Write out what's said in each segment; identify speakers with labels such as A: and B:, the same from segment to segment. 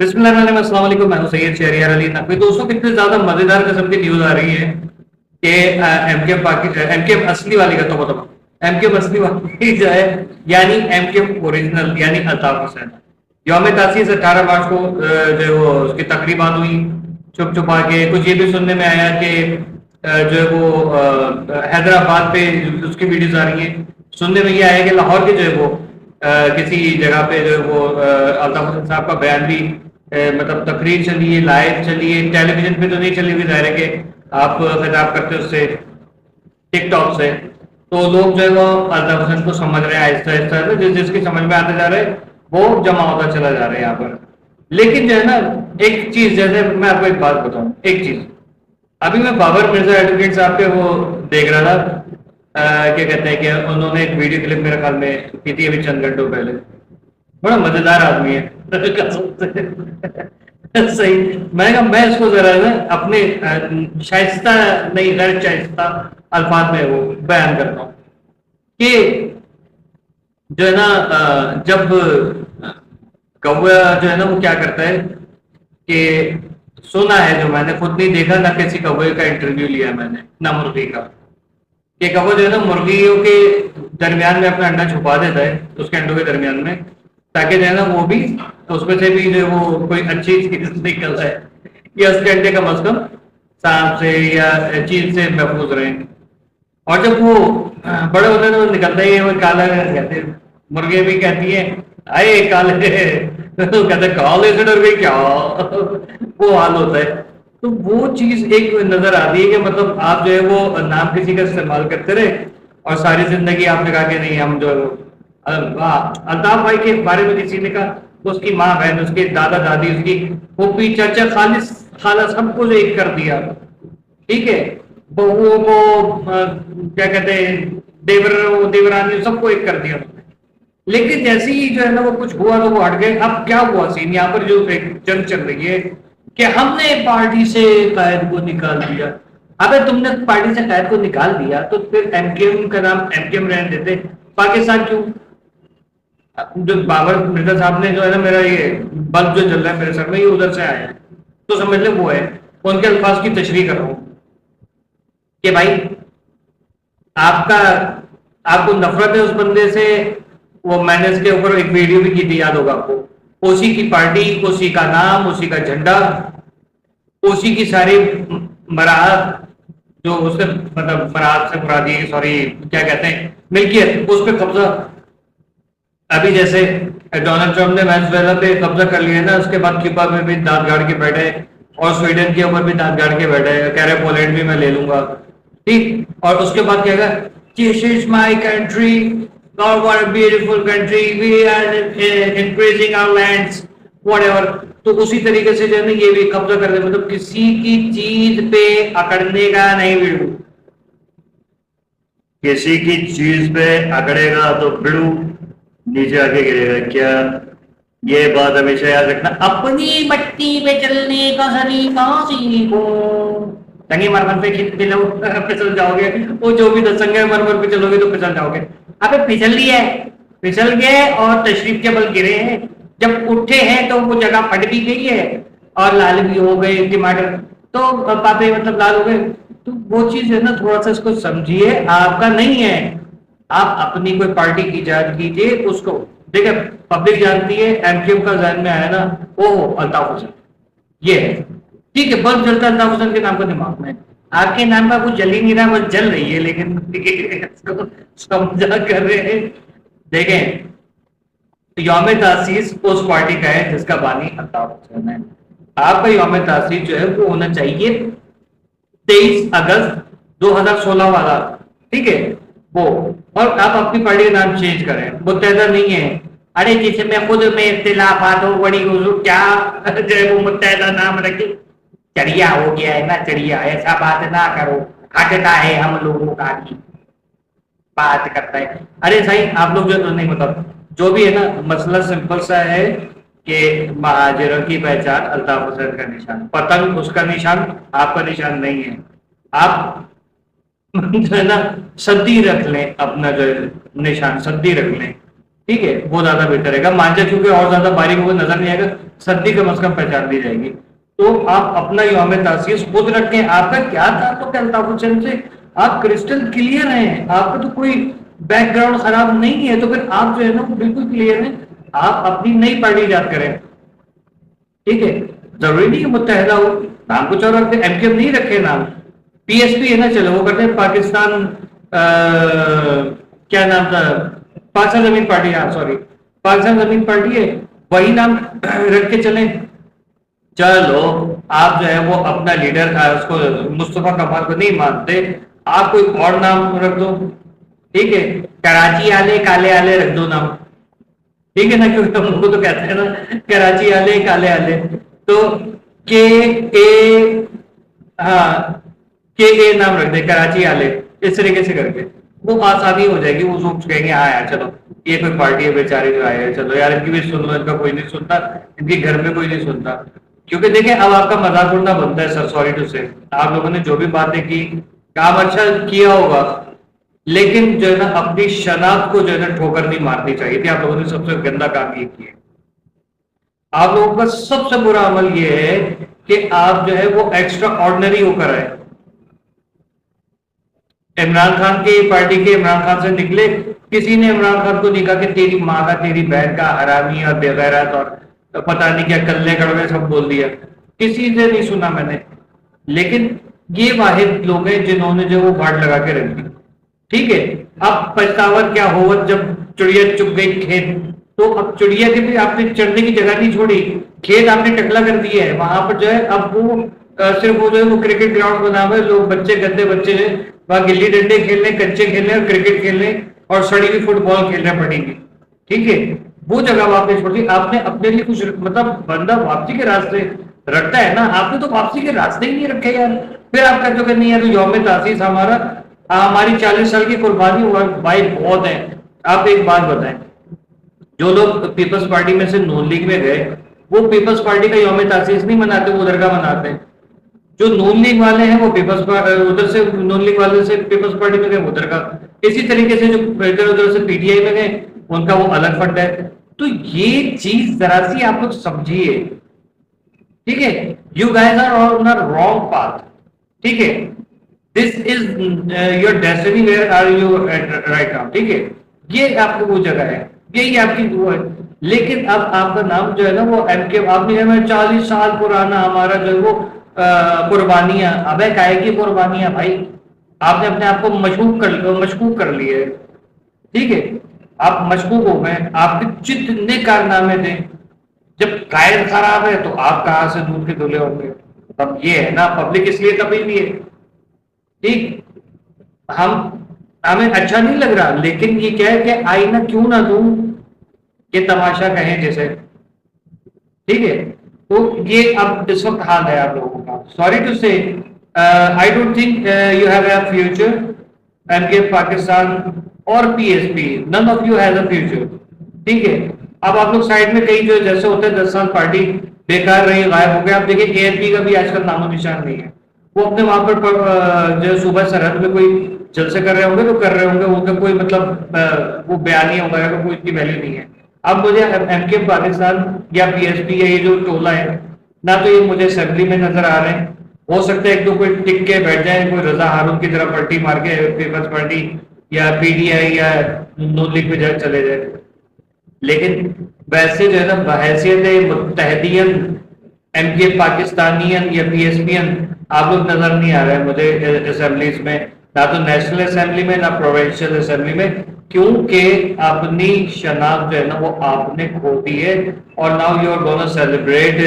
A: بسم اللہ الرحمن الرحیم، السلام علیکم، میں ہوں سید شہریار علی نقوی۔ دوستوں کتنے زیادہ مزیدار قسم کی نیوز آ رہی ہے کہ ایم کے ایم کے اصلی والی کا تو ایم کے اصلی والی جو ہے یعنی ایم کے اوریجنل یعنی الطاف حسین یوم تاسیس 18 مارچ کو جو ہے وہ اس کی تقریبات ہوئی چھپ چھپا کے۔ کچھ یہ بھی سننے میں آیا کہ جو ہے وہ حیدرآباد پہ اس کی ویڈیوز آ رہی ہیں۔ سننے میں یہ آیا کہ لاہور کے جو ہے وہ کسی جگہ پہ جو ہے وہ الطاف حسین صاحب کا بیان بھی مطلب تقریر چلی ہے، لائیو چلی ہے، ٹیلی ویژن پہ تو نہیں چلی ہوئی، ظاہر ہے کہ آپ خطاب کرتے اس سے ٹک ٹاک سے، تو لوگ جو ہے وہ الطاف حسین کو سمجھ رہے ہیں آہستہ آہستہ، جس جس کی سمجھ میں آتے جا رہے ہیں وہ جمع ہوتا چلا جا رہا ہے یہاں پر۔ لیکن جو ہے نا ایک چیز، جیسے میں آپ کو ایک بات بتاؤں، ایک چیز ابھی میں بابر مرزا ایڈوکیٹ صاحب کے وہ دیکھ رہا تھا، کیا کہتے ہیں کہ انہوں نے ایک ویڈیو کلپ میرے خیال میں کی تھی ابھی چند گھنٹوں پہلے۔ بڑا مزیدار آدمی ہے صحیح، میں نے کہا میں اس کو ذرا اپنے شائستہ نہیں غیر شائستہ الفاظ میں وہ بیان کرتا ہوں کہ جو ہے نا جب کوا جو ہے نا وہ کیا کرتا ہے کہ سنا ہے، جو میں نے خود نہیں دیکھا نہ کسی کوے کا انٹرویو لیا میں نے نہ مرغی کا، کہ کوا جو ہے نا مرغیوں کے درمیان میں اپنا انڈا چھپا دیتا ہے اس کے انڈوں کے درمیان میں، تاکہ جو ہے نا وہ بھی اس میں سے بھی جو وہ کوئی اچھی چیز نکل جائے یا اس کے انڈے کم از کم سانپ سے یا چیز سے محفوظ رہیں۔ اور جب وہ بڑے ہوتے ہیں تو نکلتا ہی ہے وہ کالا کہتے ہیں، مرغیاں بھی کہتی ہیں آئے کالے، کہتے ہیں کالے سے ڈر گئی کیا، وہ حال ہوتا ہے۔ تو وہ چیز ایک نظر آتی ہے کہ مطلب آپ جو ہے وہ نام کسی کا استعمال کرتے رہے اور ساری زندگی آپ نے کہا کہ نہیں ہم جو الطاف بھائی کے بارے میں کسی نے کہا اس کی ماں بہن، اس کے دادا دادی، اس کی پھوپھی چاچا خالہ سب کو ایک کر دیا، ٹھیک ہے، بہوؤں کو کیا کہتے ہیں دیورانی سب کو ایک کر دیا، لیکن جیسے ہی جو ہے نا وہ کچھ ہوا تو وہ ہٹ گئے۔ اب کیا ہوا سین یہاں پر جو ایک جنگ چل رہی ہے کہ ہم نے پارٹی سے قائد کو نکال دیا۔ ابے تم نے پارٹی سے قائد کو نکال دیا تو پھر ایم کیو ایم کا نام ایم کیو ایم رہنے دیتے، پاکستان کیوں؟ جو بابر مرزا صاحب نے جو ہے نا میرا یہ بلب جو چل رہا ہے میرے سر میں یہ ادھر سے آیا ہے تو سمجھ لیں وہ ہے، ان کے الفاظ کی تشریح کر رہا ہوں کہ بھائی آپ کو نفرت ہے اس بندے سے، وہ میں نے اس کے اوپر ایک ویڈیو بھی کی تھی، یاد ہوگا آپ کو، اسی کی پارٹی، اسی کا نام، اسی کا جھنڈا، اسی کی ساری مراحت جو اس کے مطلب مراحت سے مرادی سوری کیا کہتے ہیں ملکیت، اس پہ قبضہ۔ ابھی جیسے ڈونلڈ ٹرمپ نے وینزویلا پہ قبضہ کر لیا ہے نا، اس کے بعد کیوبا میں بھی دانت گاڑ کے بیٹھے اور سویڈن کے اوپر بھی دانت گاڑ کے بیٹھے، کہہ رہے پولینڈ بھی میں لے لوں گا، ٹھیک، اور اس کے بعد کیا کہا This is my country, God what a beautiful country, we are increasing our lands, whatever۔ تو اسی طریقے سے جو ہے نا یہ بھی قبضہ کر دے، مطلب کسی کی چیز پہ اکڑنے کا نہیں بڑو، کسی کی چیز پہ اکڑے گا تو بڑو نیچے آ کے گرے گا۔ کیا یہ بات ہمیشہ یاد رکھنا، اپنی مٹی پہ چلنے کا سلیقہ سیکھو، سنگے مرمر پہ پھسل جاؤ گے، وہ جو بھی سنگے مرمر پہ چلو گے تو پھسل جاؤ گے۔ ابے پھسل لیے، پھسل گئے اور تشریف کے بل گرے ہیں، جب اٹھے ہیں تو وہ جگہ پھٹ بھی گئی ہے اور لال بھی ہو گئے ٹماٹر، تو پاپے مطلب لال ہو گئے۔ تو وہ چیز ہے نا تھوڑا سا اس کو سمجھیے، آپ کا نہیں ہے، آپ اپنی کوئی پارٹی کی ایجاد کیجیے، اس کو دیکھیں پبلک جانتی ہے، ایم کیو کا ذہن میں آیا نا وہ الطاف حسین یہ ہے، ٹھیک ہے، بلب جلتا ہے الطاف حسین کے نام کا دماغ میں، آپ کے نام کا کچھ جل ہی نہیں رہا، بس جل رہی ہے، لیکن سمجھا کر رہے ہیں۔ دیکھیں یوم تاسیس اس پارٹی کا ہے جس کا بانی الطاف حسین ہے، آپ کا یوم تاسیس جو ہے وہ ہونا چاہیے 23 اگست 2016 والا، ٹھیک ہے وہ، اور آپ اپنی پارٹی کا نام چینج کریں، متحدہ نہیں ہے۔ ارے جس میں خود میں اختلافات ہو بڑی حضور کیا جو ہے وہ متحدہ نام رکھے، چڑیا ہو گیا ہے نا، چڑیا، ایسا بات نہ کرو، ہٹتا ہے ہم لوگوں کا بھی بات کرتا ہے۔ ارے صحیح آپ لوگ جو نہیں مطلب جو بھی ہے نا مسئلہ سمپل سا ہے کہ مہاجروں کی پہچان الطاف حسین کا نشان، پتنگ اس کا نشان، آپ کا نشان نہیں ہے۔ آپ جو ہے نا صدی رکھ لیں، اپنا جو نشان صدی رکھ لیں، ٹھیک ہے وہ زیادہ بہتر رہے گا. مانجا چونکہ اور زیادہ باریک ہوگا نظر نہیں آئے گا, سردی کم از کم پہچان دی جائے گی. تو آپ اپنا یوم تاسیس خود رکھیں. آپ کا کیا تعلق ہے الطاف حسین سے؟ آپ کرسٹل کلیئر ہیں, آپ کا تو کوئی بیک گراؤنڈ خراب نہیں ہے, تو پھر آپ جو ہے نا وہ بالکل کلیئر ہیں. آپ اپنی نئی پارٹی ایجاد کریں. ٹھیک ہے, ضروری نہیں کہ متحدہ ہو, نام کچھ اور رکھتے. ایم کیو ایم نہیں رکھے نام, پی ایس پی ہے نا, چلو وہ کرتے ہیں پاکستان کیا نام تھا, پاکستان زمین پارٹی. ہاں سوری, پاکستان زمین پارٹی ہے, وہی نام رکھ کے چلیں. چلو آپ جو ہے وہ اپنا لیڈر اس کو مصطفیٰ کمال کو نہیں مانتے, آپ کوئی اور نام رکھ دو. ٹھیک ہے, کراچی آلے کالے آلے رکھ دو نام. ٹھیک ہے نا, کیونکہ ہم کو تو کہتے ہیں نا کراچی آلے کالے آلے. تو کے اے, ہاں کے اے نام رکھ دیں, کراچی آلے, اس طریقے سے کر کے وہ آسانی ہو جائے گی. وہ سوچ کہیں گے ہاں یار چلو یہ کوئی پارٹی ہے بیچارے جو آئے ہیں, چلو یار ان کی بھی سن لو, ان کا کوئی نہیں سنتا, ان کے گھر میں کوئی نہیں سنتا. کیونکہ دیکھیں اب آپ کا مذاق اڑنا بنتا ہے سر, سوری ٹو سے. آپ لوگوں نے جو بھی باتیں کی کام اچھا کیا ہوگا, لیکن جو ہے نا اپنی شناخت کو جو ہے نا ٹھوکر نہیں مارنی چاہیے تھی. آپ لوگوں نے سب سے گندا کام یہ کیا. آپ لوگوں کا سب سے برا عمل یہ ہے کہ آپ جو ہے وہ ایکسٹرا آرڈنری ہو کر آئے. عمران خان کی پارٹی کے عمران خان سے نکلے, کسی نے عمران خان کو نہیں کہا کہ تیری ماں کا تیری بہن کا حرامی اور بے غیرت اور پتہ نہیں کیا کلے کڑوے سب بول دیا, کسی سے نہیں سنا میں نے. لیکن یہ واحد لوگ ہیں جنہوں نے جو وہ بھاٹ لگا کے رکھ دی. ٹھیک ہے, اب پچھتاور کیا ہوا جب چڑیا چپ گئی کھیت, تو اب چڑیا کے بھی آپ نے چڑھنے کی جگہ نہیں چھوڑی, کھیت آپ نے ٹکلا کر دیا ہے. وہاں پر جو ہے اب وہ صرف وہ جو ہے وہ کرکٹ گراؤنڈ بنا ہوا ہے, لوگ بچے گندے بچے جو وہاں گلی ڈنڈے کھیلنے, کنچے کھیلنے اور کرکٹ کھیلنے اور سڑی ہوئی فٹ بال کھیلنے پڑیں گی. ٹھیک ہے, وہ جگہ آپ نے چھوڑ دی. آپ نے اپنے لیے کچھ مطلب بندہ واپسی کے راستے رکھتا ہے نا, آپ نے تو واپسی کے راستے ہی نہیں رکھے یار. پھر آپ کہتے ہو کہ نہیں یار یوم تاسیس ہمارا, ہماری 40 سال کی قربانی ہوا بھائی بہت ہے. آپ ایک بات بتائیں, جو لوگ پیپلز پارٹی میں سے نون لیگ میں گئے وہ پیپلز پارٹی کا یوم تاسیس نہیں مناتے, وہ ادھر کا مناتے ہیں. جو نون لیگ والے ہیں وہ پیپلز ادھر سے نون لیگ والے سے پیپلز پارٹی میں گئے ادھر کا. اسی طریقے سے جو ادھر ادھر سے پی ٹی آئی میں گئے ان کا وہ الگ فنڈ ہے. تو یہ چیز ذرا سی آپ لوگ سمجھیے. ٹھیک ہے, you guys are on a wrong path. ٹھیک ہے, this is your destiny where are you right now. ٹھیک ہے, یہ آپ کی وہ جگہ ہے, یہی آپ کی وہ ہے. لیکن اب آپ کا نام جو ہے نا وہ ایم کے, آپ نے 40 سال پرانا ہمارا جو ہے وہ قربانیاں. ابے کائے کی قربانیاں بھائی, آپ نے اپنے آپ کو مشکوک کر لیے. ٹھیک ہے, آپ مشکوک ہو گئے. آپ کے جتنے کارنامے تھے, جب قائد خراب ہے تو آپ کہاں سے دودھ کے دھلے ہوں گے. اب یہ ہے نا پبلک اس لیے تبھی بھی ہے. ٹھیک, ہمیں اچھا نہیں لگ رہا, لیکن یہ کیا ہے کہ آئینہ کیوں نہ دوں, یہ تماشا کہیں جیسے. ٹھیک ہے, تو یہ اب اس وقت حال ہے آپ لوگوں کا. Sorry to say, I don't think you have a future. M K Pakistan اور P S P, none of you has a future. ٹھیک ہے, اب آپ لوگ سائڈ میں کئی جو جیسے ہوتے ہیں 10 سال پارٹی بیکار رہی, غائب ہو گیا. آپ دیکھیں اے ایف پی کا بھی آج کل نام و نشان نہیں ہے. وہ اپنے وہاں پر جو صوبہ سرحد میں کوئی جلسے کر رہے ہوں گے تو کر رہے ہوں گے, ان کا کوئی مطلب وہ بیان نہیں ہوگا, کوئی اتنی ویلیو نہیں ہے. اب مجھے ایم کے پاکستان یا پی ایس پی یا یہ جو ٹولہ ہے نہ, تو یہ مجھے اسمبلی میں نظر آ رہے ہیں. ہو سکتا ہے ایک دو کوئی ٹک کے بیٹھ جائیں, کوئی رضا ہارون کی طرح پلٹی مار کے پیپلز پارٹی یا پی ڈی آئی یا نون لیگ پہ چلے جائے. لیکن ویسے جو ہے نا بحیثیت متحدین ایم کے پاکستانین یا پی ایس پی این آپ لوگ نظر نہیں آ رہے ہیں مجھے اسمبلیز میں, نہ تو نیشنل اسمبلی میں نہ پروونشل اسمبلی میں, کیونکہ اپنی شناخت جو ہے نا وہ آپ نے کھو دی ہے. اور now you are gonna celebrate,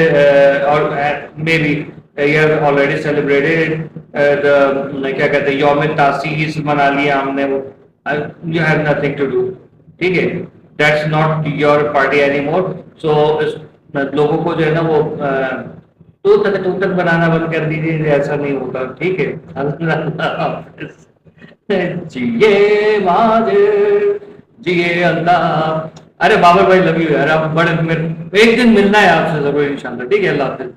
A: اور maybe you have already celebrated کیا کہتے ہیں یوم تاسیس منا لیا ہم نے, وہ you have nothing to do. ٹھیک ہے, that's not your party anymore. So لوگوں کو جو ہے نا وہ تو تک بنانا بند کر دیجیے, ایسا نہیں ہوگا. ٹھیک ہے, اللہ حافظ. جیے ماجر جیے اللہ. ارے بابر بھائی لو یو یار, آپ بڑے ایک دن ملنا ہے آپ سے ضرور انشاءاللہ. ٹھیک ہے, اللہ حافظ.